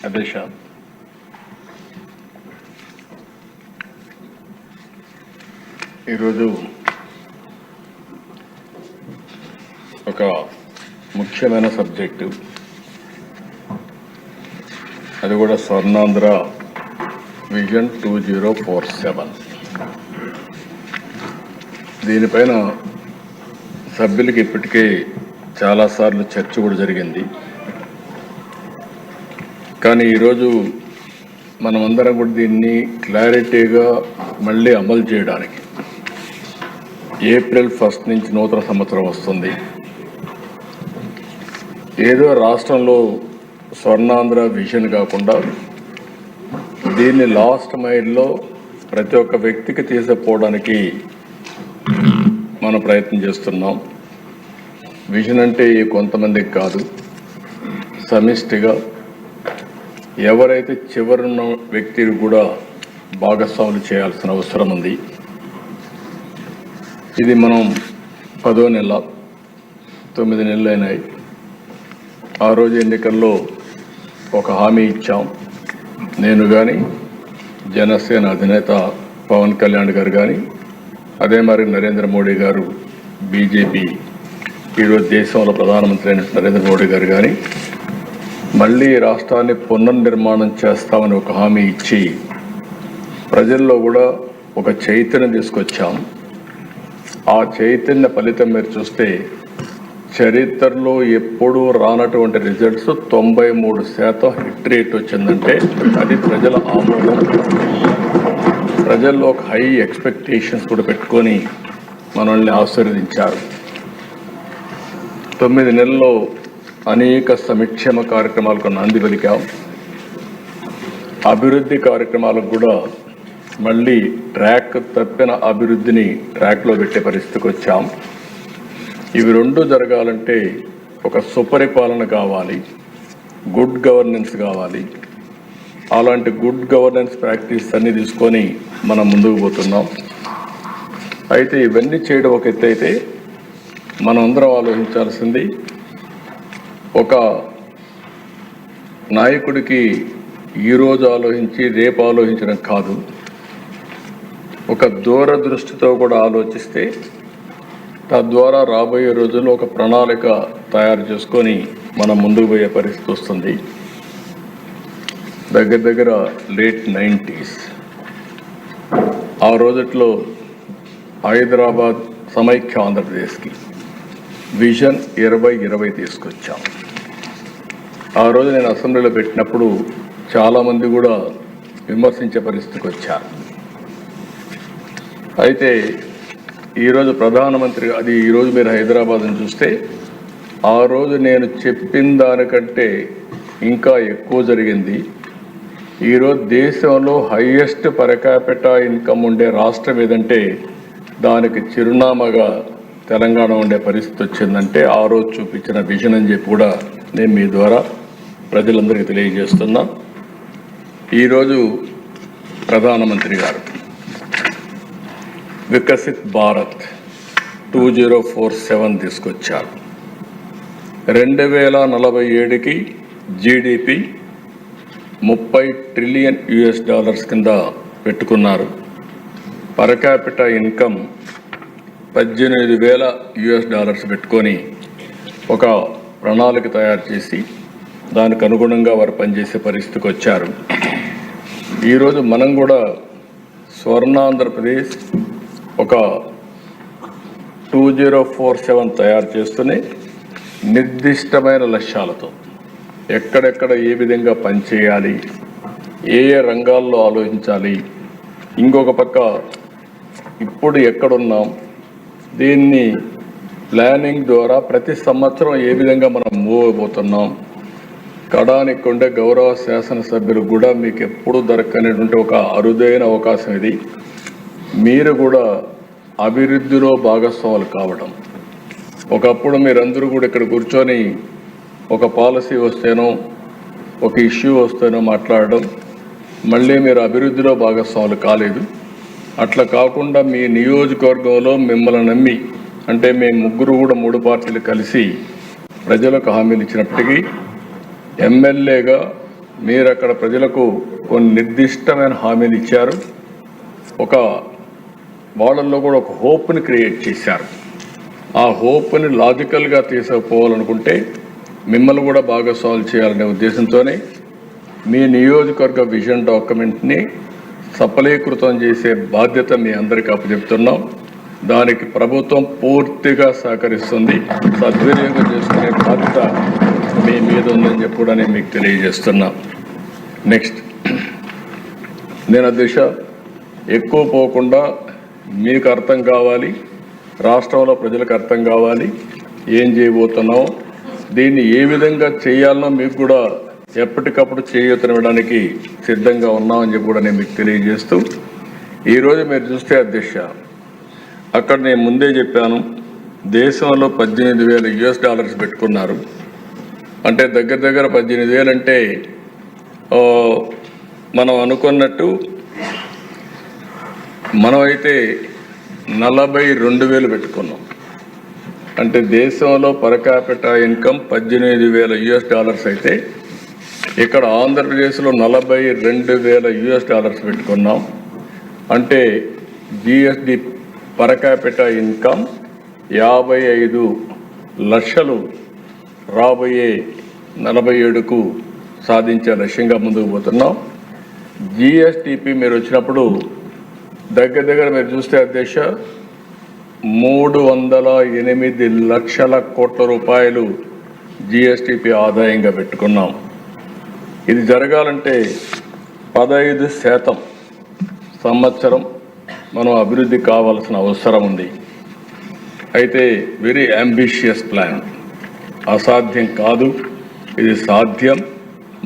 అధ్యక్ష, ఈరోజు ఒక ముఖ్యమైన సబ్జెక్టు, అది కూడా స్వర్ణాంధ్ర విజన్ 2047. దీనిపైన సభ్యులకి ఇప్పటికే చాలాసార్లు చర్చ కూడా జరిగింది. కానీ ఈరోజు మనమందరం కూడా దీన్ని క్లారిటీగా మళ్ళీ అమలు చేయడానికి, ఏప్రిల్ 1 నుంచి నూతన సంవత్సరం వస్తుంది. ఏదో రాష్ట్రంలో స్వర్ణాంధ్ర విజన్ కాకుండా దీన్ని లాస్ట్ మైల్లో ప్రతి ఒక్క వ్యక్తికి తీసుకుపోవడానికి మనం ప్రయత్నం చేస్తున్నాం. విజన్ అంటే కొంతమందికి కాదు, సమిష్టిగా ఎవరైతే చివరున్న వ్యక్తిని కూడా భాగస్వాములు చేయాల్సిన అవసరం ఉంది. ఇది మనం 10వ నెల 9 నెలలు అయినాయి. ఆ రోజు ఎన్నికల్లో ఒక హామీ ఇచ్చాం. నేను కానీ, జనసేన అధినేత పవన్ కళ్యాణ్ గారు కానీ, అదే మరి నరేంద్ర మోడీ గారు, బీజేపీ ఈరోజు దేశంలో ప్రధానమంత్రి అయిన నరేంద్ర మోడీ గారు కానీ మళ్ళీ రాష్ట్రాన్ని పునర్నిర్మాణం చేస్తామని ఒక హామీ ఇచ్చి ప్రజల్లో కూడా ఒక చైతన్యం తీసుకొచ్చాం. ఆ చైతన్య ఫలితం మీరు చూస్తే చరిత్రలో ఎప్పుడూ రానటువంటి రిజల్ట్స్ 93% హిట్ రేట్ వచ్చిందంటే అది ప్రజల ఆమోదం. ప్రజల్లో ఒక హై ఎక్స్పెక్టేషన్స్ కూడా పెట్టుకొని మనల్ని ఆశీర్వదించారు. 9 నెలల్లో అనేక సంక్షేమ కార్యక్రమాలకు నాంది పలికాం. అభివృద్ధి కార్యక్రమాలకు కూడా మళ్ళీ ట్రాక్ తప్పిన అభివృద్ధిని ట్రాక్లో పెట్టే పరిస్థితికి వచ్చాం. ఇవి రెండు జరగాలంటే ఒక సుపరిపాలన కావాలి, గుడ్ గవర్నెన్స్ కావాలి. అలాంటి గుడ్ గవర్నెన్స్ ప్రాక్టీస్ అన్ని తీసుకొని మనం ముందుకు పోతున్నాం. అయితే ఇవన్నీ చేయడం ఒక ఎత్తు అయితే, మనం అందరం ఆలోచించాల్సింది, ఒక నాయకుడికి ఈరోజు ఆలోచించి రేపు ఆలోచించడం కాదు, ఒక దూరదృష్టితో కూడా ఆలోచిస్తే తద్వారా రాబోయే రోజుల్లో ఒక ప్రణాళిక తయారు చేసుకొని మనం ముందుకు పోయే పరిస్థితి వస్తుంది. దగ్గర లేట్ 90s ఆ రోజుట్లో హైదరాబాద్ సమైక్య ఆంధ్రప్రదేశ్కి విజన్ 2020 తీసుకొచ్చాం. ఆ రోజు నేను అసెంబ్లీలో పెట్టినప్పుడు చాలామంది కూడా విమర్శించే పరిస్థితికి వచ్చారు. అయితే ఈరోజు ప్రధానమంత్రి, అది ఈరోజు మీరు హైదరాబాద్ని చూస్తే ఆ రోజు నేను చెప్పిన దానికంటే ఇంకా ఎక్కువ జరిగింది. ఈరోజు దేశంలో హైయెస్ట్ పర్ క్యాపిటా ఇన్కమ్ ఉండే రాష్ట్రం ఏదంటే దానికి చిరునామాగా తెలంగాణ ఉండే పరిస్థితి వచ్చిందంటే ఆ రోజు చూపించిన విజన్ అని చెప్పి కూడా నేను మీ ద్వారా ప్రజలందరికీ తెలియజేస్తున్నా. ఈరోజు ప్రధానమంత్రి గారు వికసిత్ భారత్ 2047 తీసుకొచ్చారు. 2047కి జీడిపి $30 ట్రిలియన్ కింద పెట్టుకున్నారు. పర్ క్యాపిటా ఇన్కమ్ $18,000 పెట్టుకొని ఒక ప్రణాళిక తయారు చేసి దానికి అనుగుణంగా వారు పనిచేసే పరిస్థితికి వచ్చారు. ఈరోజు మనం కూడా స్వర్ణాంధ్రప్రదేశ్ ఒక 2047 తయారు చేస్తూనే నిర్దిష్టమైన లక్ష్యాలతో ఎక్కడెక్కడ ఏ విధంగా పనిచేయాలి, ఏ ఏ రంగాల్లో ఆలోచించాలి, ఇంకొక పక్క ఇప్పుడు ఎక్కడున్నాం, దీన్ని ప్లానింగ్ ద్వారా ప్రతి సంవత్సరం ఏ విధంగా మనం మూవ్ అయిపోతున్నాం. కడానికి ఉండే గౌరవ శాసనసభ్యులకు కూడా మీకు ఎప్పుడు దొరకనేటువంటి ఒక అరుదైన అవకాశం ఇది. మీరు కూడా అభివృద్ధిలో భాగస్వాములు కావడం. ఒకప్పుడు మీరందరూ కూడా ఇక్కడ కూర్చొని ఒక పాలసీ వస్తేనో ఒక ఇష్యూ వస్తేనో మాట్లాడడం, మళ్ళీ మీరు అభివృద్ధిలో భాగస్వాములు కాలేదు. అట్లా కాకుండా మీ నియోజకవర్గంలో మిమ్మల్ని నమ్మి, అంటే మేము ముగ్గురు కూడా 3 పార్టీలు కలిసి ప్రజలకు హామీలు ఇచ్చినప్పటికీ ఎమ్మెల్యేగా మీరు అక్కడ ప్రజలకు కొన్ని నిర్దిష్టమైన హామీలు ఇచ్చారు. వాళ్ళల్లో కూడా ఒక హోప్ని క్రియేట్ చేశారు. ఆ హోప్ని లాజికల్గా తీసుకుపోవాలనుకుంటే మిమ్మల్ని కూడా బాగా సాల్వ్ చేయాలనే ఉద్దేశంతోనే మీ నియోజకవర్గ విజన్ డాక్యుమెంట్ని సఫలీకృతం చేసే బాధ్యత మీ అందరికీ అప్పచెప్తున్నాం. దానికి ప్రభుత్వం పూర్తిగా సహకరిస్తుంది. సద్వినియోగం చేసుకునే బాధ్యత మీ మీద ఉందని చెప్పి మీకు తెలియజేస్తున్నా. నెక్స్ట్, నేను అధ్యక్ష ఎక్కువ పోకుండా మీకు అర్థం కావాలి, రాష్ట్రంలో ప్రజలకు అర్థం కావాలి ఏం చేయబోతున్నామో, దీన్ని ఏ విధంగా చేయాలనో మీకు కూడా ఎప్పటికప్పుడు చేయూతనివ్వడానికి సిద్ధంగా ఉన్నామని చెప్పి కూడా నేను మీకు తెలియజేస్తూ, ఈరోజు మీరు చూస్తే అధ్యక్ష అక్కడ నేను ముందే చెప్పాను, దేశంలో $18,000 పెట్టుకున్నారు. అంటే దగ్గర దగ్గర 18,000 అంటే మనం అనుకున్నట్టు మనమైతే 42,000 పెట్టుకున్నాం. అంటే దేశంలో పర్ క్యాపిటా ఇన్కమ్ $18,000 అయితే ఇక్కడ ఆంధ్రప్రదేశ్లో $42,000 పెట్టుకున్నాం. అంటే జిఎస్డి పర్ క్యాపిటా ఇన్కమ్ 55 లక్షలు రాబోయే 47కు సాధించే లక్ష్యంగా ముందుకు పోతున్నాం. జిఎస్టిపి మీరు వచ్చినప్పుడు దగ్గర దగ్గర మీరు చూస్తే అధ్యక్ష 308 లక్షల కోట్ల రూపాయలు జిఎస్టిపి ఆదాయంగా పెట్టుకున్నాం. ఇది జరగాలంటే 15% సంవత్సరం మనం అభివృద్ధి కావాల్సిన అవసరం ఉంది. అయితే వెరీ అంబిషియస్ ప్లాన్, అసాధ్యం కాదు, ఇది సాధ్యం.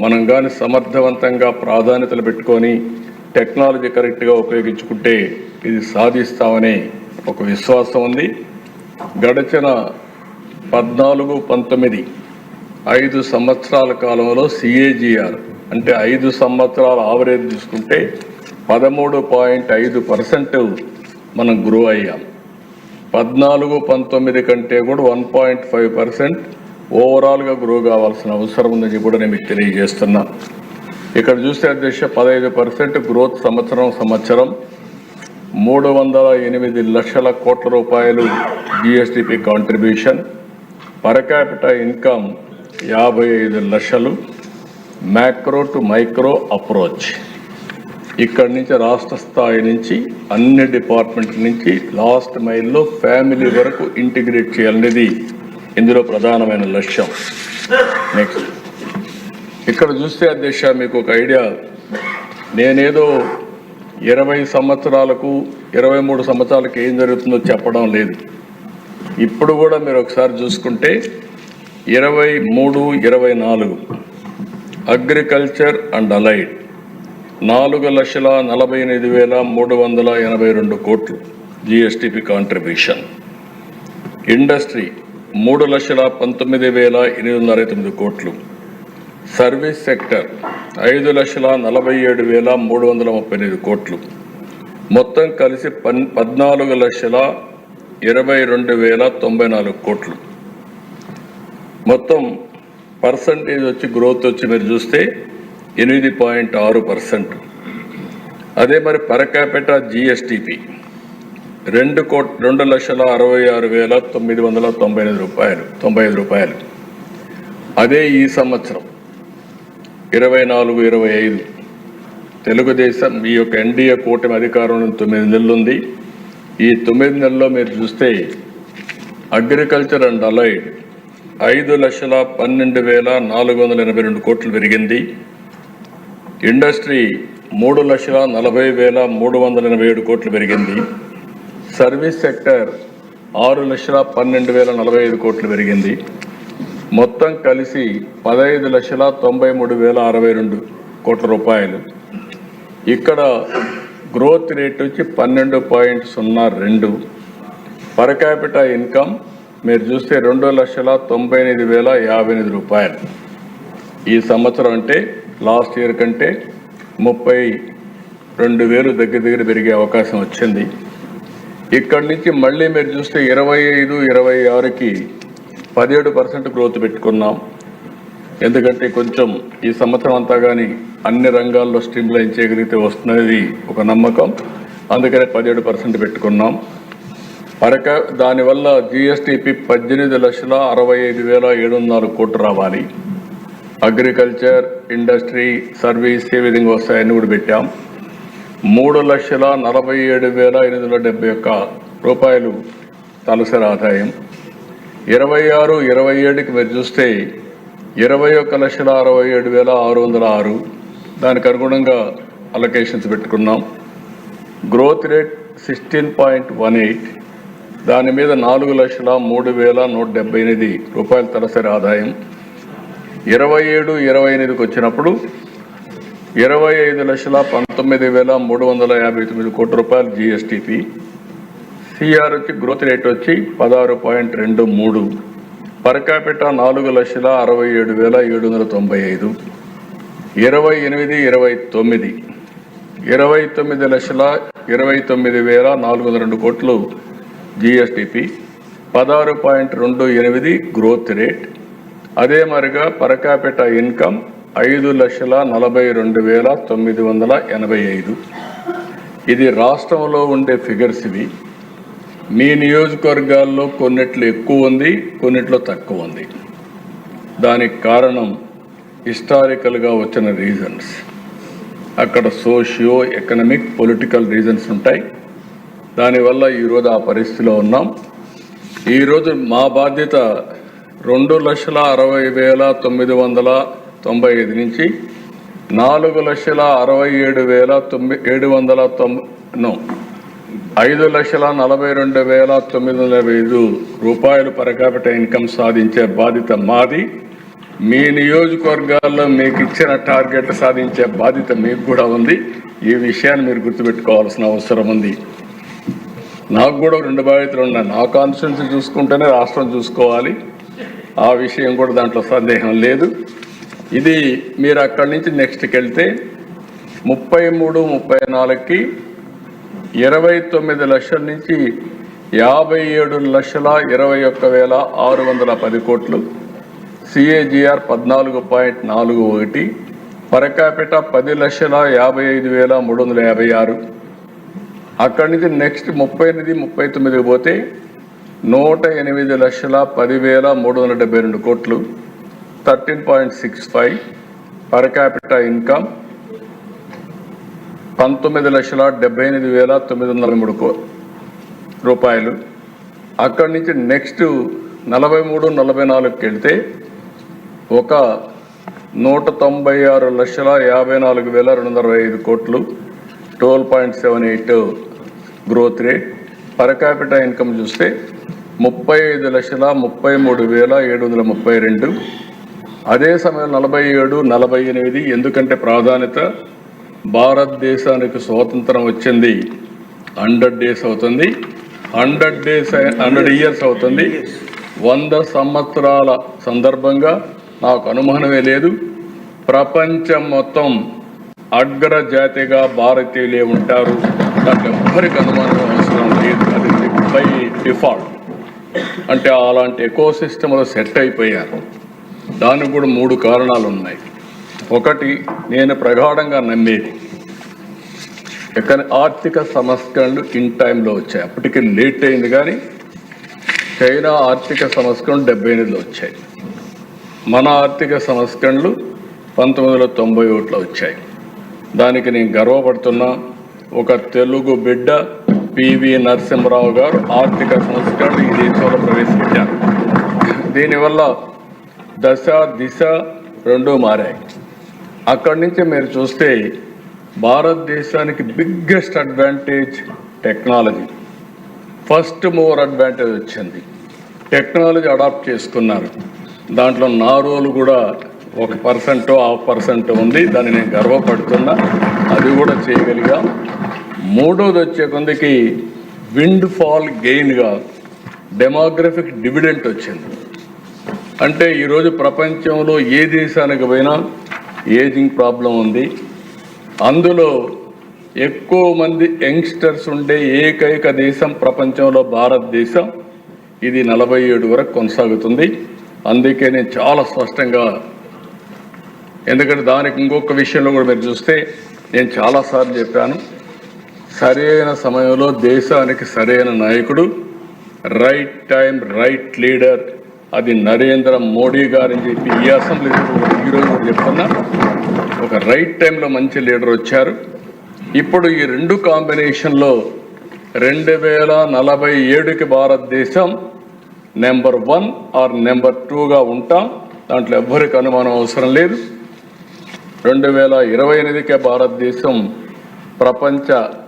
మనం కానీ సమర్థవంతంగా ప్రాధాన్యతలు పెట్టుకొని టెక్నాలజీ కరెక్ట్గా ఉపయోగించుకుంటే ఇది సాధిస్తామనే ఒక విశ్వాసం ఉంది. గడిచిన 14-19 5 సంవత్సరాల కాలంలో CAGR అంటే 5 సంవత్సరాల ఆవరేజ్ తీసుకుంటే 13.5% మనం గ్రో అయ్యాం. 14-19 కంటే కూడా 1.5% ఓవరాల్గా గ్రో కావాల్సిన అవసరం ఉందని కూడా నేను మీకు తెలియజేస్తున్నా. ఇక్కడ చూస్తే అధ్యక్ష 15% గ్రోత్ సంవత్సరం 308 లక్షల కోట్ల రూపాయలు GSTP contribution, per capita income 55 లక్షలు, మ్యాక్రో టు మైక్రో అప్రోచ్. ఇక్కడి నుంచి రాష్ట్ర స్థాయి నుంచి అన్ని డిపార్ట్మెంట్ల నుంచి లాస్ట్ మైల్లో ఫ్యామిలీ వరకు ఇంటిగ్రేట్ చేయాలనేది ఇందులో ప్రధానమైన లక్ష్యం. నెక్స్ట్, ఇక్కడ చూస్తే అధ్యక్ష మీకు ఒక ఐడియా, నేనేదో 20 సంవత్సరాలకు 23 సంవత్సరాలకు ఏం జరుగుతుందో చెప్పడం లేదు. ఇప్పుడు కూడా మీరు ఒకసారి చూసుకుంటే 23-24 అగ్రికల్చర్ అండ్ అలైడ్ 4,48,382 కోట్లు జిఎస్టిపి కాంట్రిబ్యూషన్, ఇండస్ట్రీ 3,19,869 కోట్లు, సర్వీస్ సెక్టర్ 5,47,335 కోట్లు, మొత్తం కలిసి 14,22,094 కోట్లు. మొత్తం పర్సంటేజ్ వచ్చి గ్రోత్ వచ్చి మీరు చూస్తే 8.6%. అదే మరి పర్ క్యాపిటా జిఎస్టిపి 2,66,995 రూపాయలు. అదే ఈ సంవత్సరం 24-25 తెలుగుదేశం మీ యొక్క ఎన్డీఏ కూటమి అధికారంలో 9 నెలలు ఉంది. ఈ 9 నెలల్లో మీరు చూస్తే అగ్రికల్చర్ అండ్ అలైడ్ 5,12,482 కోట్లు పెరిగింది, ఇండస్ట్రీ 3,40,387 కోట్లు పెరిగింది, సర్వీస్ సెక్టర్ 6,12,045 కోట్లు పెరిగింది, మొత్తం కలిసి 15,93,062 కోట్ల రూపాయలు. ఇక్కడ గ్రోత్ రేట్ వచ్చి 12.02. పర్ క్యాపిటా ఇన్కమ్ మీరు చూస్తే 2,98,058 రూపాయలు. ఈ సంవత్సరం అంటే లాస్ట్ ఇయర్ కంటే 32,000 దగ్గర పెరిగే అవకాశం వచ్చింది. ఇక్కడి నుంచి మళ్ళీ మీరు చూస్తే 25-26కి 17% గ్రోత్ పెట్టుకున్నాం. ఎందుకంటే కొంచెం ఈ సంవత్సరం అంతా కానీ అన్ని రంగాల్లో స్ట్రీమ్లైన్ చేయగలిగితే వస్తున్నది ఒక నమ్మకం. అందుకనే 17% పెట్టుకున్నాం. దానివల్ల జిఎస్టిపి 18,65,704 కోట్లు రావాలి. అగ్రికల్చర్, ఇండస్ట్రీ, సర్వీస్ ఏ విధంగా వస్తాయని కూడా పెట్టాం. 3,47,871 రూపాయలు తలసరి ఆదాయం. 26-27కి మీరు చూస్తే 21,67,606 దానికి అనుగుణంగా అలొకేషన్స్ పెట్టుకున్నాం. గ్రోత్ రేట్ 16.18, దాని మీద 4,03,178 రూపాయల తలసరి ఆదాయం. 27-28కి వచ్చినప్పుడు 25,19,359 కోట్ల రూపాయలు జిఎస్టిపి. సిఆర్ వచ్చి గ్రోత్ రేట్ వచ్చి 16.23, పర్ క్యాపిటా 4,67,795. 28-29 29,29,402 కోట్లు జిఎస్టిపి, 16.28 గ్రోత్ రేట్. అదే మరిగా పర్ క్యాపిటా ఇన్కమ్ 5,42,985. ఇది రాష్ట్రంలో ఉండే ఫిగర్స్ ఇవి. మీ నియోజకవర్గాల్లో కొన్నిట్లో ఎక్కువ ఉంది, కొన్నిట్లో తక్కువ ఉంది. దానికి కారణం హిస్టారికల్గా వచ్చిన రీజన్స్. అక్కడ సోషియో ఎకనామిక్ పొలిటికల్ రీజన్స్ ఉంటాయి. దానివల్ల ఈరోజు ఆ పరిస్థితిలో ఉన్నాం. ఈరోజు మా బాధ్యత 2,60,995 నుంచి 4,67,790 5,42,905 రూపాయలు పర్ క్యాపిటల్ ఇన్కమ్ సాధించే బాధ్యత మాది. మీ నియోజకవర్గాల్లో మీకు ఇచ్చిన టార్గెట్ సాధించే బాధ్యత మీకు కూడా ఉంది. ఈ విషయాన్ని మీరు గుర్తుపెట్టుకోవాల్సిన అవసరం ఉంది. నాకు కూడా 2 బాధ్యతలు ఉన్నాయి. నా కాన్స్టిట్యున్సీ చూసుకుంటేనే రాష్ట్రం చూసుకోవాలి. ఆ విషయం కూడా దాంట్లో సందేహం లేదు. ఇది మీరు అక్కడి నుంచి నెక్స్ట్కి వెళ్తే 33-34కి 29 లక్షల నుంచి 57,21,610 కోట్లు, సిఏజిఆర్ 14.41, పర్ క్యాపిటా 10,55,356. అక్కడి నుంచి నెక్స్ట్ 38-39 పోతే 108,10,372 కోట్లు, 13.65, పర్ క్యాపిటా ఇన్కమ్ 19,78,903 రూపాయలు. అక్కడి నుంచి నెక్స్ట్ 43-44కి వెళ్తే ఒక 196,54,225 కోట్లు, 12.78 growth rate. Per capital income చూస్తే 35,33,732. అదే సమయంలో 47-48, ఎందుకంటే ప్రాధాన్యత భారతదేశానికి స్వాతంత్రం వచ్చింది 100 డేస్ అవుతుంది, 100 ఇయర్స్ అవుతుంది. 100 సంవత్సరాల సందర్భంగా నాకు అనుమానమే లేదు, ప్రపంచం మొత్తం అగ్రజాతిగా భారతీయులే ఉంటారు. దాంట్లో ఎవ్వరికి అనుమానం అవసరం లేదు. అది బై డిఫాల్ట్. అంటే అలాంటి ఎకోసిస్టంలో సెట్ అయిపోయారు. దానికి కూడా 3 కారణాలు ఉన్నాయి. ఒకటి, నేను ప్రగాఢంగా నమ్మేది ఆర్థిక సంస్కరణలు ఇన్ టైంలో వచ్చాయి. అప్పటికి లేట్ అయింది, కానీ చైనా ఆర్థిక సంస్కరణలు 78లో వచ్చాయి. మన ఆర్థిక సంస్కరణలు 1991లో వచ్చాయి. దానికి నేను గర్వపడుతున్నా. ఒక తెలుగు బిడ్డ పివి నరసింహరావు గారు ఆర్థిక సంస్కరణలు ఈ దేశంలో ప్రవేశపెట్టారు. దీనివల్ల దశ దిశ 2 మారాయి. అక్కడి నుంచి మీరు చూస్తే భారతదేశానికి biggest advantage technology. First mover advantage వచ్చింది. టెక్నాలజీ అడాప్ట్ చేసుకున్నారు. దాంట్లో నా రోల్ కూడా 1% 0.5% ఉంది. దాన్ని నేను గర్వపడుతున్నా. అది కూడా చేయగలిగాం. మూడోది వచ్చే కొందికి విండ్ ఫాల్ గెయిన్గా డెమోగ్రఫిక్ డివిడెంట్ వచ్చింది. అంటే ఈరోజు ప్రపంచంలో ఏ దేశానికి పోయినా ఏజింగ్ ప్రాబ్లం ఉంది. అందులో ఎక్కువ మంది యంగ్స్టర్స్ ఉండే ఏకైక దేశం ప్రపంచంలో భారతదేశం. ఇది 47 వరకు కొనసాగుతుంది. అందుకే నేను చాలా స్పష్టంగా ఎందుకంటే దానికి ఇంకొక విషయంలో కూడా మీరు చూస్తే నేను చాలాసార్లు చెప్పాను, సరైన సమయంలో దేశానికి సరైన నాయకుడు, రైట్ టైం రైట్ లీడర్, అది నరేంద్ర మోడీ గారని చెప్పి ఈ అసెంబ్లీ ఈరోజు కూడా చెప్తున్నా. ఒక రైట్ టైంలో మంచి లీడర్ వచ్చారు. ఇప్పుడు ఈ రెండు కాంబినేషన్లో 2047కి భారతదేశం నెంబర్ 1 ఆర్ నెంబర్ 2గా ఉంటాం. దాంట్లో ఎవ్వరికి అనుమానం అవసరం లేదు. 2028కే భారతదేశం ప్రపంచ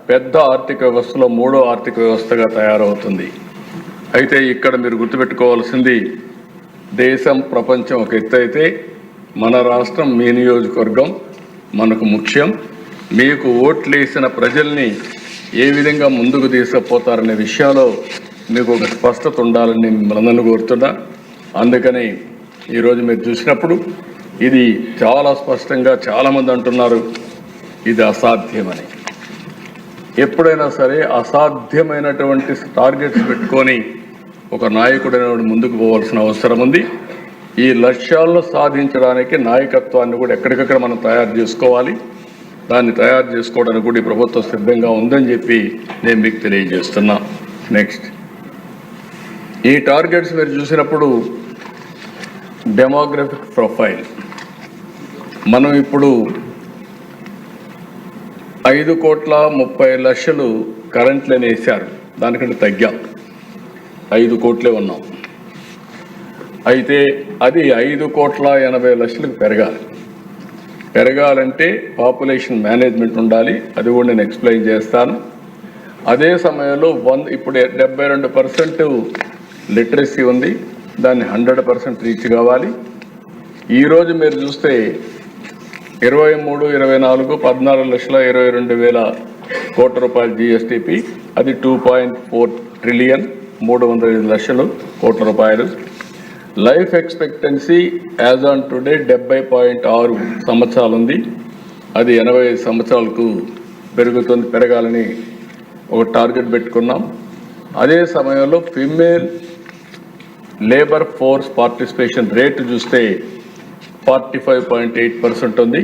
పెద్ద ఆర్థిక వ్యవస్థలో 3వ ఆర్థిక వ్యవస్థగా తయారవుతుంది. అయితే ఇక్కడ మీరు గుర్తుపెట్టుకోవాల్సింది, దేశం ప్రపంచం ఒక ఎత్తు అయితే మన రాష్ట్రం, మీ నియోజకవర్గం మనకు ముఖ్యం. మీకు ఓట్లేసిన ప్రజల్ని ఏ విధంగా ముందుకు తీసుకుపోతారనే విషయంలో మీకు ఒక స్పష్టత ఉండాలని మిమ్మల్ని కోరుతున్నా. అందుకని ఈరోజు మీరు చూసినప్పుడు ఇది చాలా స్పష్టంగా చాలామంది అంటున్నారు ఇది అసాధ్యమని. ఎప్పుడైనా సరే అసాధ్యమైనటువంటి టార్గెట్స్ పెట్టుకొని ఒక నాయకుడైన ముందుకు పోవాల్సిన అవసరం ఉంది. ఈ లక్ష్యాలను సాధించడానికి నాయకత్వాన్ని కూడా ఎక్కడికక్కడ మనం తయారు చేసుకోవాలి. దాన్ని తయారు చేసుకోవడానికి కూడా ఈ ప్రభుత్వం సిద్ధంగా ఉందని చెప్పి నేను మీకు తెలియజేస్తున్నా. నెక్స్ట్, ఈ టార్గెట్స్ మీరు చూసినప్పుడు డెమోగ్రఫిక్ ప్రొఫైల్ మనం ఇప్పుడు 5,30,00,000 కరెంట్లని వేశారు. దానికంటే తగ్గాం, 5 కోట్లే ఉన్నాం. అయితే అది 5,80,00,000 పెరగాలంటే పాపులేషన్ మేనేజ్మెంట్ ఉండాలి. అది కూడా నేను ఎక్స్ప్లెయిన్ చేస్తాను. అదే సమయంలో ఇప్పుడు 72% లిటరసీ ఉంది. దాన్ని 100% రీచ్ కావాలి. ఈరోజు మీరు చూస్తే 23, 24 14,22,000 కోట్ల రూపాయలు GSTP, అది 2.4 ట్రిలియన్ 305 లక్షల కోట్ల రూపాయలు. Life expectancy as on today 70.6 సంవత్సరాలు ఉంది. అది 85 సంవత్సరాలకు పెరగాలని ఒక టార్గెట్ పెట్టుకున్నాం. అదే సమయంలో female labour force participation rate చూస్తే 45.8% ఉంది.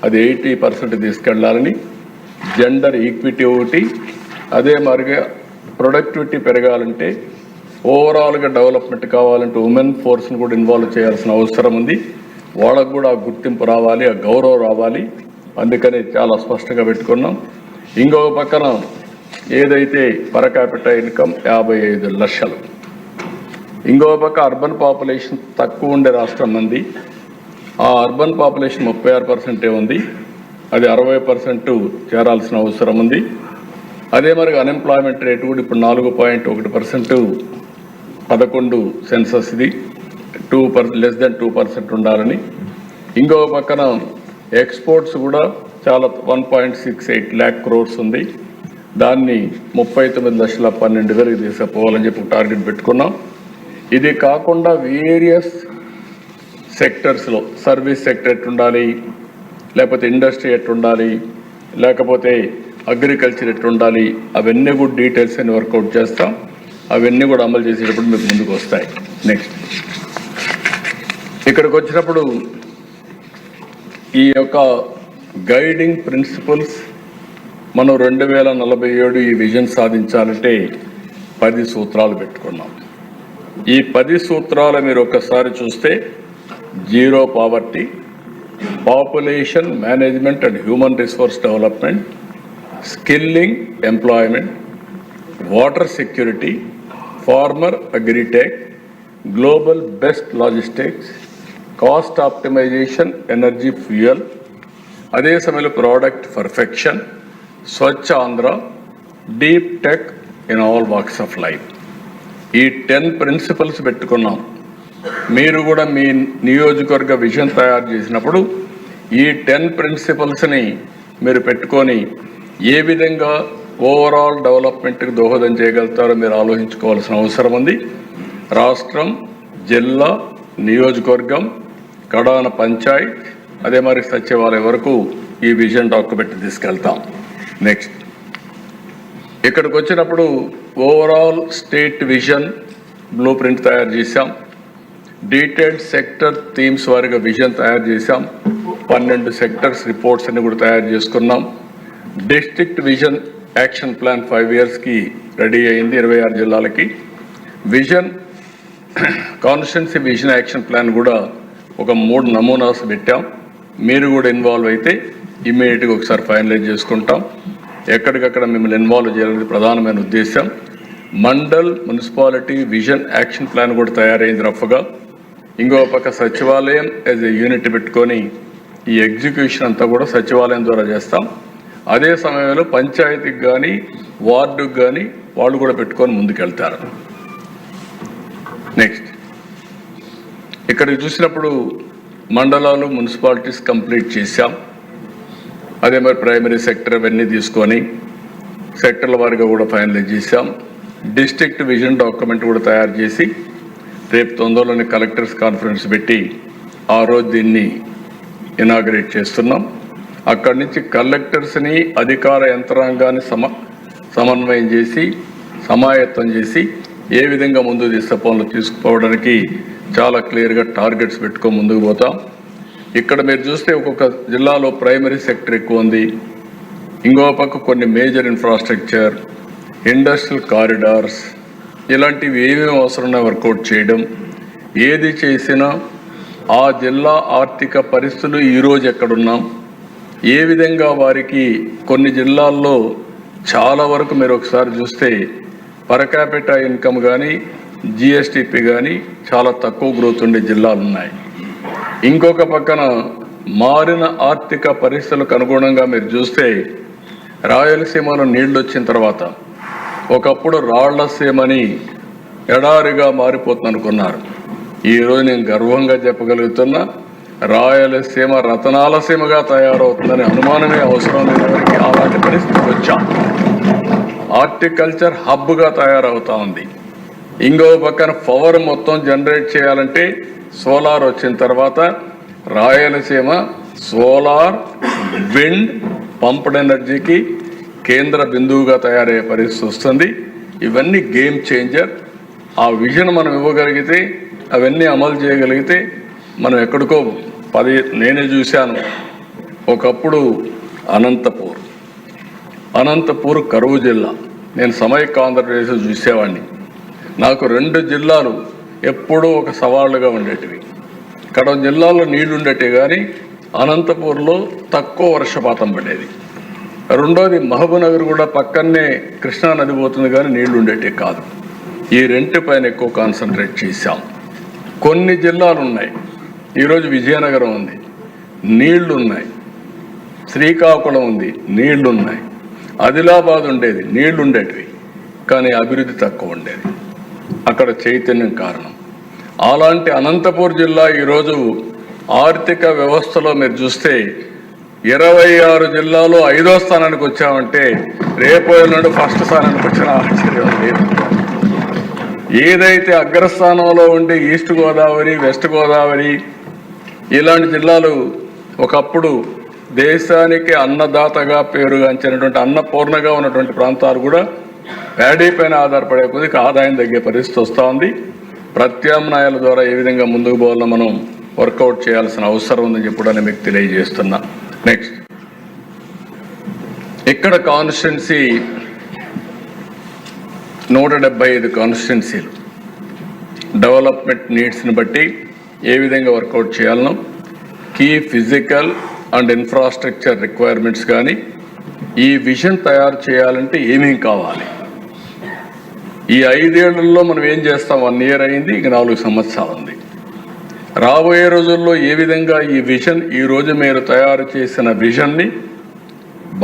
అది 80% తీసుకెళ్లాలని. జెండర్ ఈక్విటీ ఒకటి. అదే మరిగా ప్రొడక్టివిటీ పెరగాలంటే, ఓవరాల్గా డెవలప్మెంట్ కావాలంటే ఉమెన్ ఫోర్స్ని కూడా ఇన్వాల్వ్ చేయాల్సిన అవసరం ఉంది. వాళ్ళకు కూడా ఆ గుర్తింపు రావాలి, ఆ గౌరవం రావాలి. అందుకని చాలా స్పష్టంగా పెట్టుకున్నాం. ఇంకొక పక్కన ఏదైతే పర్ క్యాపిటల్ ఇన్కమ్ 55 లక్షలు. ఇంకొక పక్క అర్బన్ పాపులేషన్ తక్కువ ఉండే రాష్ట్రం మంది. ఆ అర్బన్ పాపులేషన్ 36% ఉంది. అది 60% చేరాల్సిన అవసరం ఉంది. అదే మరి అన్ఎంప్లాయ్మెంట్ రేటు కూడా ఇప్పుడు 4.1%, 11 సెన్సస్ ఇది 2%, లెస్ దెన్ 2% ఉండాలని. ఇంకొక పక్కన ఎక్స్పోర్ట్స్ కూడా చాలా 1.68 lakh crores ఉంది. దాన్ని 39,12,000 తీసుకుపోవాలని చెప్పి టార్గెట్ పెట్టుకున్నాం. ఇది కాకుండా వేరియస్ సెక్టర్స్లో సర్వీస్ సెక్టర్ ఎట్టుండాలి, లేకపోతే ఇండస్ట్రీ ఎట్టుండాలి, లేకపోతే అగ్రికల్చర్ ఎట్టుండాలి, అవన్నీ కూడా డీటెయిల్స్ అన్ని వర్కౌట్ చేస్తాం. అవన్నీ కూడా అమలు చేసేటప్పుడు మీకు ముందుకు వస్తాయి. నెక్స్ట్, ఇక్కడికి వచ్చినప్పుడు ఈ యొక్క గైడింగ్ ప్రిన్సిపల్స్ మనం 2047 ఈ విజన్ సాధించాలంటే 10 సూత్రాలు పెట్టుకున్నాం. ఈ 10 సూత్రాలు మీరు ఒక్కసారి చూస్తే, zero poverty, population management and human resource development, skilling employment, water security, farmer agritech, global best logistics, cost optimisation, energy fuel, అదే సమయంలో product perfection, Swachh Andhra, deep tech in all walks of life. ఈ 10 ప్రిన్సిపల్స్ పెట్టుకున్నాం. మీరు కూడా మీ నియోజకవర్గ vision తయారు చేసినప్పుడు ఈ 10 ప్రిన్సిపల్స్ని మీరు పెట్టుకొని ఏ విధంగా ఓవరాల్ డెవలప్మెంట్కి దోహదం చేయగలుగుతారో మీరు ఆలోచించుకోవాల్సిన అవసరం ఉంది. రాష్ట్రం, జిల్లా, నియోజకవర్గం, కడాన పంచాయత్, అదే మరి సచివాలయం వరకు ఈ విజన్ డాక్యుమెంట్ తీసుకెళ్తాం. నెక్స్ట్, ఇక్కడికి వచ్చినప్పుడు overall state vision blue print తయారు చేశాం. డీటెయిల్డ్ సెక్టర్ థీమ్స్ వారిగా విజన్ తయారు చేశాం. 12 సెక్టర్స్ రిపోర్ట్స్ అన్ని కూడా తయారు చేసుకున్నాం. డిస్ట్రిక్ట్ విజన్ యాక్షన్ ప్లాన్ 5 ఇయర్స్కి రెడీ అయింది 26 జిల్లాలకి. Vision constituency vision action plan కూడా ఒక 3 నమూనాస్ పెట్టాం. మీరు కూడా ఇన్వాల్వ్ అయితే ఇమ్మీడియట్గా ఒకసారి ఫైనలైజ్ చేసుకుంటాం. ఎక్కడికక్కడ మిమ్మల్ని ఇన్వాల్వ్ చేయాలనేది ప్రధానమైన ఉద్దేశం. Mandal municipality vision action plan కూడా తయారైంది రఫ్గా. ఇంకో పక్క సచివాలయం యాజ్ ఏ యూనిట్ పెట్టుకొని ఈ ఎగ్జిక్యూషన్ అంతా కూడా సచివాలయం ద్వారా చేస్తాం. అదే సమయంలో పంచాయతీకి కానీ వార్డుకు కానీ వాళ్ళు కూడా పెట్టుకొని ముందుకెళ్తారు. నెక్స్ట్ ఇక్కడికి చూసినప్పుడు మండలాలు మున్సిపాలిటీస్ కంప్లీట్ చేశాం. అదే మరి ప్రైమరీ సెక్టర్ అవన్నీ తీసుకొని సెక్టర్ల వారిగా కూడా ఫైనలైజ్ చేశాం. డిస్ట్రిక్ట్ విజన్ డాక్యుమెంట్ కూడా తయారు చేసి రేపు తొందరలోనే కలెక్టర్స్ కాన్ఫరెన్స్ పెట్టి ఆ రోజు దీన్ని ఇనాగరేట్ చేస్తున్నాం. అక్కడి నుంచి కలెక్టర్స్ని అధికార యంత్రాంగాన్ని సమన్వయం చేసి సమాయత్తం చేసి ఏ విధంగా ముందుకు తీసే పనులు తీసుకుపోవడానికి చాలా క్లియర్గా టార్గెట్స్ పెట్టుకొని ముందుకు పోతాం. ఇక్కడ మీరు చూస్తే ఒక్కొక్క జిల్లాలో ప్రైమరీ సెక్టర్ ఎక్కువ ఉంది. ఇంకో పక్క కొన్ని మేజర్ ఇన్ఫ్రాస్ట్రక్చర్, ఇండస్ట్రియల్ కారిడార్స్ ఇలాంటివి ఏమేమి అవసరమో వర్కౌట్ చేయడం. ఏది చేసినా ఆ జిల్లా ఆర్థిక పరిస్థితులు ఈరోజు ఎక్కడున్నాం, ఏ విధంగా వారికి కొన్ని జిల్లాల్లో చాలా వరకు మీరు ఒకసారి చూస్తే పర్ క్యాపిటా ఇన్కమ్ కానీ జిఎస్టిపి కానీ చాలా తక్కువ గ్రోత్ ఉండే జిల్లాలు ఉన్నాయి. ఇంకొక పక్కన మారిన ఆర్థిక పరిస్థితులకు అనుగుణంగా మీరు చూస్తే రాయలసీమలో నీళ్ళు వచ్చిన తర్వాత ఒకప్పుడు రాళ్లసీమని ఎడారిగా మారిపోతుంది అనుకున్నారు. ఈరోజు నేను గర్వంగా చెప్పగలుగుతున్నా రాయలసీమ రతనాల సీమగా తయారవుతుందని అనుమానమే అవసరం లేని అలాంటి పరిస్థితికి వచ్చాం. హార్టికల్చర్ హబ్గా తయారవుతా ఉంది. ఇంకో పక్కన పవర్ మొత్తం జనరేట్ చేయాలంటే సోలార్ వచ్చిన తర్వాత రాయలసీమ సోలార్, విండ్, పంప్డ్ ఎనర్జీకి కేంద్ర బిందువుగా తయారయ్యే పరిస్థితి వస్తుంది. ఇవన్నీ గేమ్ చేంజర్. ఆ విజన్ మనం ఇవ్వగలిగితే, అవన్నీ అమలు చేయగలిగితే మనం ఎక్కడికో నేనే చూశాను. ఒకప్పుడు అనంతపూర్ కరువు జిల్లా, నేను సమైక్య ఆంధ్రప్రదేశ్ చూసేవాడిని. నాకు 2 జిల్లాలు ఎప్పుడూ ఒక సవాళ్ళుగా ఉండేటివి. కడప జిల్లాలో నీళ్లు ఉండేవి కానీ అనంతపూర్లో తక్కువ వర్షపాతం పడేది. రెండోది మహబూబ్నగర్ కూడా పక్కనే కృష్ణా నది పోతుంది కానీ నీళ్లు ఉండేటివి కాదు. ఈ రెంటిపైన ఎక్కువ కాన్సన్ట్రేట్ చేశాం. కొన్ని జిల్లాలు ఉన్నాయి, ఈరోజు విజయనగరం ఉంది, నీళ్లు ఉన్నాయి. శ్రీకాకుళం ఉంది, నీళ్లు ఉన్నాయి. ఆదిలాబాద్ ఉండేది, నీళ్లు ఉండేటివి కానీ అభివృద్ధి తక్కువ ఉండేది. అక్కడ చైతన్యం కారణం. అలాంటి అనంతపూర్ జిల్లా ఈరోజు ఆర్థిక వ్యవస్థలో మీరు చూస్తే 26 జిల్లాలో 5వ స్థానానికి వచ్చామంటే రేపు ఎల్లుండి ఫస్ట్ స్థానానికి వచ్చిన ఆశ్చర్యం లేదు. ఏదైతే అగ్రస్థానంలో ఉండే ఈస్ట్ గోదావరి, వెస్ట్ గోదావరి ఇలాంటి జిల్లాలు ఒకప్పుడు దేశానికి అన్నదాతగా పేరుగాంచినటువంటి అన్నపూర్ణగా ఉన్నటువంటి ప్రాంతాలు కూడా ప్యాడీ పైన ఆధారపడే కొద్దిగా ఆదాయం తగ్గే పరిస్థితి వస్తూ ఉంది. ప్రత్యామ్నాయాల ద్వారా ఏ విధంగా ముందుకు పోవాలో మనం వర్కౌట్ చేయాల్సిన అవసరం ఉందని చెప్పడానికి మీకు తెలియజేస్తున్నా. నెక్స్ట్ ఇక్కడ కాన్స్టిట్యున్సీ 175 కాన్స్టిట్యున్సీలు డెవలప్మెంట్ నీడ్స్ని బట్టి ఏ విధంగా వర్కౌట్ చేయాలనో, key physical and infrastructure requirements కానీ ఈ విజన్ తయారు చేయాలంటే ఏమేం కావాలి, ఈ 5 ఏళ్లలో మనం ఏం చేస్తాం. 1 ఇయర్ అయింది, ఇంక 4 సంవత్సరాలు ఉంది. రాబోయే రోజుల్లో ఏ విధంగా ఈ విజన్, ఈరోజు మీరు తయారు చేసిన విజన్ని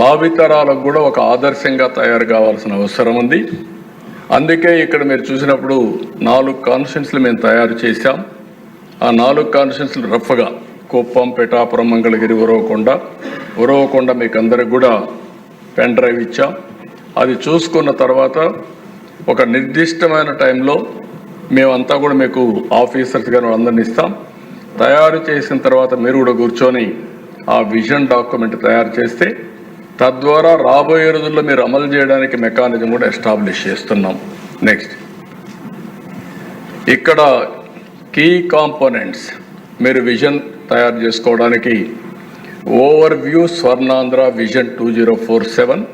భావితరాలకు కూడా ఒక ఆదర్శంగా తయారు కావాల్సిన అవసరం ఉంది. అందుకే ఇక్కడ మీరు చూసినప్పుడు 4 కాన్స్టిట్యున్సీలు మేము తయారు చేశాం. ఆ 4 కాన్స్టిట్యున్సీలు రఫ్గా కుప్పం, పిఠాపురం, మంగళగిరి, ఉరవకొండ మీకు అందరికి కూడా పెన్ డ్రైవ్ ఇచ్చాం. అది చూసుకున్న తర్వాత ఒక నిర్దిష్టమైన టైంలో మేమంతా కూడా మీకు ఆఫీసర్స్ గారు అందరినీ ఇస్తాం. తయారు చేసిన తర్వాత మీరు కూడా కూర్చొని ఆ విజన్ డాక్యుమెంట్ తయారు చేస్తే తద్వారా రాబోయే రోజుల్లో మీరు అమలు చేయడానికి మెకానిజం కూడా ఎస్టాబ్లిష్ చేస్తున్నాం. నెక్స్ట్ ఇక్కడ కీ కాంపోనెంట్స్ మీరు విజన్ తయారు చేసుకోవడానికి overview Swarnandhra Vision 2047,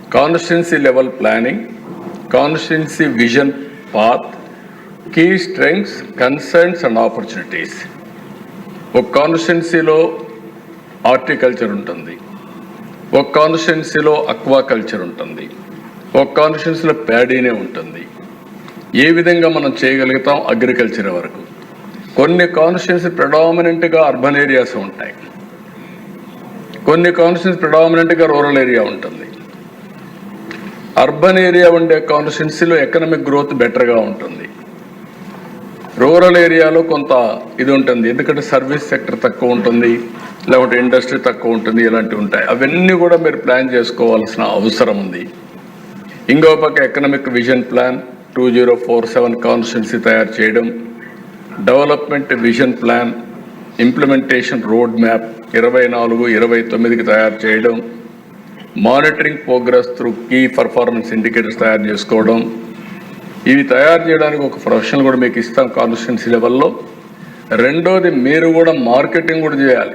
constituency level planning, constituency vision path, key strengths, concerns and opportunities. ఒక కాన్స్టిట్యున్సీలో హార్టికల్చర్ ఉంటుంది, ఒక కాన్స్టిట్యున్సీలో అక్వాకల్చర్ ఉంటుంది, ఒక కాన్స్టిట్యున్సీలో ప్యాడీనే ఉంటుంది. ఏ విధంగా మనం చేయగలుగుతాం అగ్రికల్చర్ వరకు. కొన్ని కాన్స్టిట్యున్సీ ప్రెడామినెంట్గా అర్బన్ ఏరియాస్ ఉంటాయి, కొన్ని కాన్స్టిట్యున్సీ ప్రెడామినెంట్గా రూరల్ ఏరియా ఉంటుంది. అర్బన్ ఏరియా ఉండే కాన్స్టిట్యున్సీలో ఎకనామిక్ గ్రోత్ బెటర్గా ఉంటుంది, రూరల్ ఏరియాలో కొంత ఇది ఉంటుంది, ఎందుకంటే సర్వీస్ సెక్టర్ తక్కువ ఉంటుంది, లేకపోతే ఇండస్ట్రీ తక్కువ ఉంటుంది, ఇలాంటివి ఉంటాయి. అవన్నీ కూడా మీరు ప్లాన్ చేసుకోవాల్సిన అవసరం ఉంది. ఇంకో పక్క ఎకనామిక్ విజన్ ప్లాన్ 2047 కాన్స్టిట్యున్సీ తయారు చేయడం, development vision plan, implementation road map 24-29కి తయారు చేయడం, monitoring progress through key performance indicators తయారు చేసుకోవడం. ఇవి తయారు చేయడానికి ఒక ప్రొఫెషనల్ కూడా మీకు ఇస్తాం కాన్స్టిట్యున్సీ లెవెల్లో. రెండోది మీరు కూడా మార్కెటింగ్ కూడా చేయాలి.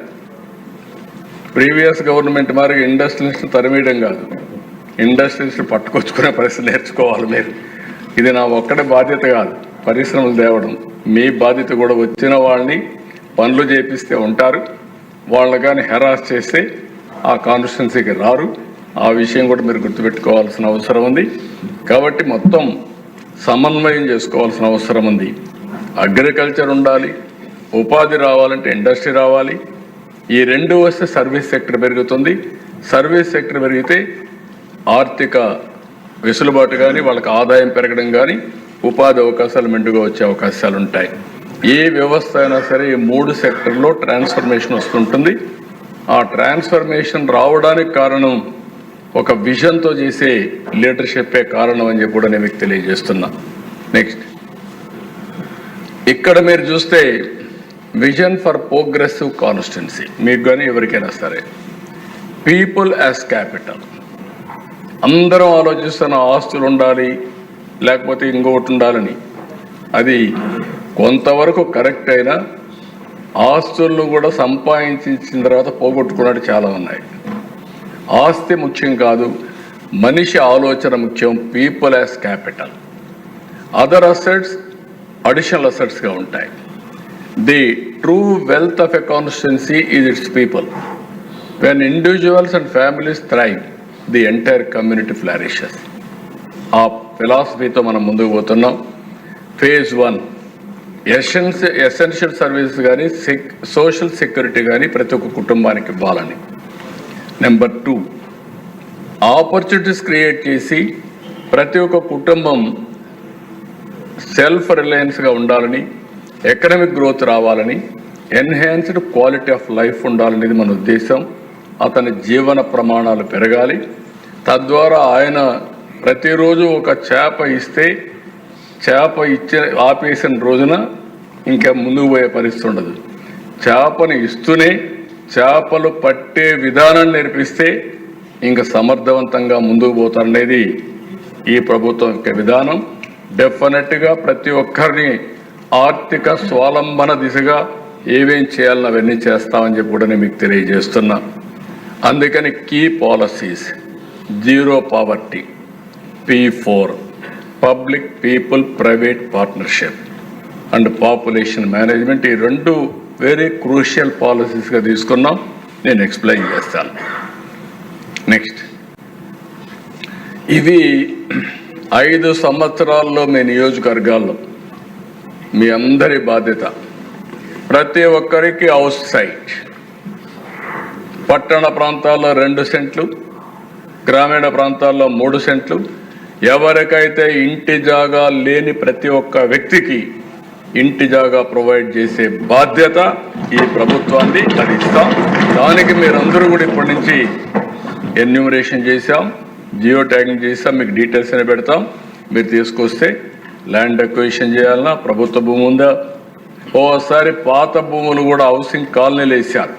ప్రీవియస్ గవర్నమెంట్ మరి ఇండస్ట్రియలిస్ట్ తరిమేయడం కాదు, ఇండస్ట్రియలిస్ట్ పట్టుకొచ్చుకునే పరిస్థితి నేర్చుకోవాలి మీరు. ఇది నా ఒక్కడే బాధ్యత కాదు, పరిశ్రమలు తేవడం మీ బాధ్యత కూడా. వచ్చిన వాళ్ళని పనులు చేపిస్తే ఉంటారు, వాళ్ళని కానీ హెరాస్ చేస్తే ఆ కాన్స్టిట్యున్సీకి రారు. ఆ విషయం కూడా మీరు గుర్తుపెట్టుకోవాల్సిన అవసరం ఉంది. కాబట్టి మొత్తం సమన్వయం చేసుకోవాల్సిన అవసరం ఉంది. అగ్రికల్చర్ ఉండాలి, ఉపాధి రావాలంటే ఇండస్ట్రీ రావాలి. ఈ రెండు వస్తే సర్వీస్ సెక్టర్ పెరుగుతుంది. సర్వీస్ సెక్టర్ పెరిగితే ఆర్థిక వెసులుబాటు కానీ, వాళ్ళకి ఆదాయం పెరగడం కానీ, ఉపాధి అవకాశాలు మెండుగా వచ్చే అవకాశాలు ఉంటాయి. ఏ వ్యవస్థ అయినా సరే ఈ 3 సెక్టర్లో ట్రాన్స్ఫర్మేషన్ వస్తుంటుంది. ఆ ట్రాన్స్ఫర్మేషన్ రావడానికి కారణం ఒక విజన్తో చేసే లీడర్షిప్పే కారణం అని చెప్పి కూడా నేను మీకు తెలియజేస్తున్నా. నెక్స్ట్, ఇక్కడ మీరు చూస్తే విజన్ ఫర్ ప్రోగ్రెసివ్ కాన్స్టిట్యున్సీ, మీకు కానీ ఎవరికైనా సరే, పీపుల్ యాజ్ క్యాపిటల్. అందరం ఆలోచిస్తున్న ఆస్తులు ఉండాలి, లేకపోతే ఇంకొకటి ఉండాలని. అది కొంతవరకు కరెక్ట్ అయినా ఆస్తులను కూడా సంపాదించిన తర్వాత పోగొట్టుకున్నట్టు చాలా ఉన్నాయి. ఆస్తి ముఖ్యం కాదు, మనిషి ఆలోచన ముఖ్యం. People as capital. Other assets additional అసెట్స్గా ఉంటాయి. The true wealth of a constituency is its people. When individuals and families thrive, the entire community flourishes. ఆ ఫిలాసఫీతో మనం ముందుకు పోతున్నాం. ఫేజ్ 1 ఎసెన్షియల్ సర్వీసెస్ కానీ, సోషల్ సెక్యూరిటీ కానీ ప్రతి ఒక్క కుటుంబానికి ఇవ్వాలని. నెంబర్ 2, ఆపర్చునిటీస్ క్రియేట్ చేసి ప్రతి ఒక్క కుటుంబం సెల్ఫ్ రిలయన్స్గా ఉండాలని, ఎకనామిక్ గ్రోత్ రావాలని, ఎన్హాన్స్డ్ క్వాలిటీ ఆఫ్ లైఫ్ ఉండాలనేది మన ఉద్దేశం. అతని జీవన ప్రమాణాలు పెరగాలి. తద్వారా ఆయన ప్రతిరోజు ఒక చేప ఇస్తే, చేప ఆపేసిన రోజున ఇంకా ముందుకు పోయే పరిస్థితి ఉండదు. చేపను ఇస్తూనే చేపలు పట్టే విధానాన్ని నేర్పిస్తే ఇంకా సమర్థవంతంగా ముందుకు పోతారనేది ఈ ప్రభుత్వం యొక్క విధానం. డెఫినెట్గా ప్రతి ఒక్కరిని ఆర్థిక స్వావలంబన దిశగా ఏమేం చేయాలని అవన్నీ చేస్తామని చెప్పి కూడా నేను మీకు తెలియజేస్తున్నా. అందుకని key policies, zero poverty, P4, public people private partnership and population management. ఈ 2 వెరీ క్రూషియల్ పాలసీస్గా తీసుకున్నాం. నేను ఎక్స్ప్లెయిన్ చేస్తాను. నెక్స్ట్, ఇవి 5 సంవత్సరాల్లో మీ నియోజకవర్గాల్లో మీ అందరి బాధ్యత. ప్రతి ఒక్కరికి హౌస్ సైట్. పట్టణ ప్రాంతాల్లో 2 సెంట్లు, గ్రామీణ ప్రాంతాల్లో 3 సెంట్లు. ఎవరికైతే ఇంటి జాగా లేని ప్రతి ఒక్క వ్యక్తికి ఇంటి జాగా ప్రొవైడ్ చేసే బాధ్యత ఈ ప్రభుత్వాన్ని. అది ఇస్తాం. దానికి మీరందరూ కూడా ఇప్పటి నుంచి ఎన్యూమరేషన్ చేశాం, జియో ట్యాగింగ్ చేసాం, మీకు డీటెయిల్స్ అని పెడతాం. మీరు తీసుకొస్తే ల్యాండ్ అక్విజిషన్ చేయాలన్నా, ప్రభుత్వ భూమి ఉందా, ఓసారి పాత భూములు కూడా హౌసింగ్ కాలనీలు వేశారు.